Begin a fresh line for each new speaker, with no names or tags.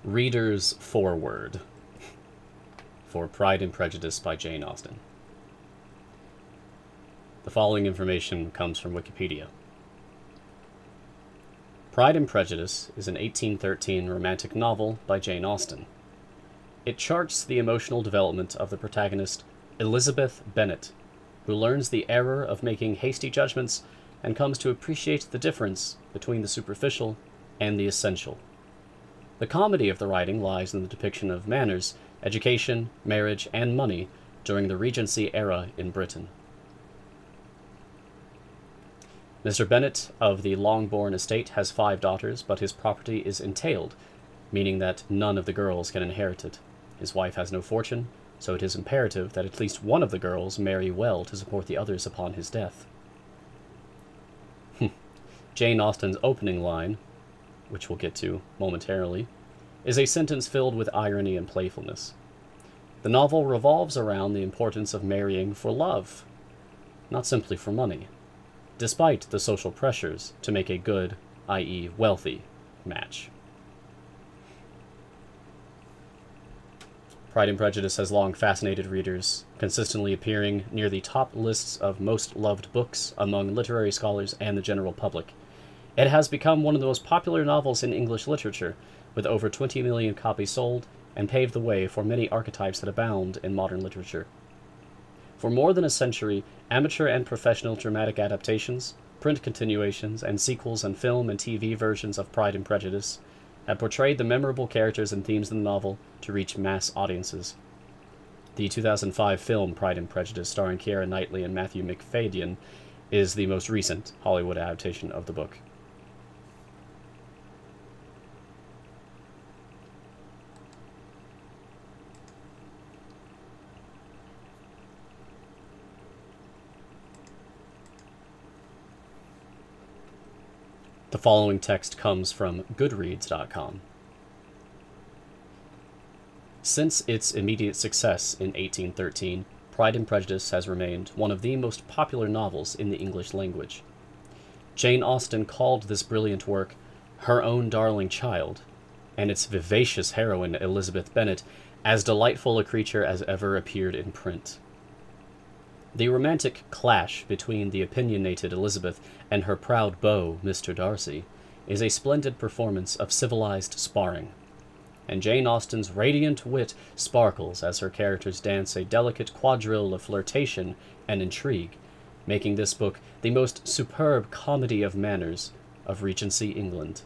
Reader's Foreword for Pride and Prejudice by Jane Austen. The following information comes from Wikipedia. Pride and Prejudice is an 1813 romantic novel by Jane Austen. It charts the emotional development of the protagonist, Elizabeth Bennet, who learns the error of making hasty judgments and comes to appreciate the difference between the superficial and the essential. The comedy of the writing lies in the depiction of manners, education, marriage, and money during the Regency era in Britain. Mr. Bennet of the Longbourn estate has 5 daughters, but his property is entailed, meaning that none of the girls can inherit it. His wife has no fortune, so it is imperative that at least one of the girls marry well to support the others upon his death. Jane Austen's opening line, which we'll get to momentarily, is a sentence filled with irony and playfulness. The novel revolves around the importance of marrying for love, not simply for money, despite the social pressures to make a good, i.e. wealthy, match. Pride and Prejudice has long fascinated readers, consistently appearing near the top lists of most loved books among literary scholars and the general public. It has become one of the most popular novels in English literature, with over 20 million copies sold, and paved the way for many archetypes that abound in modern literature. For more than a century, amateur and professional dramatic adaptations, print continuations, and sequels and film and TV versions of Pride and Prejudice have portrayed the memorable characters and themes in the novel to reach mass audiences. The 2005 film Pride and Prejudice, starring Keira Knightley and Matthew Macfadyen, is the most recent Hollywood adaptation of the book. The following text comes from Goodreads.com. Since its immediate success in 1813, Pride and Prejudice has remained one of the most popular novels in the English language. Jane Austen called this brilliant work her own darling child, and its vivacious heroine, Elizabeth Bennet, as delightful a creature as ever appeared in print. The romantic clash between the opinionated Elizabeth and her proud beau, Mr. Darcy, is a splendid performance of civilized sparring, and Jane Austen's radiant wit sparkles as her characters dance a delicate quadrille of flirtation and intrigue, making this book the most superb comedy of manners of Regency England.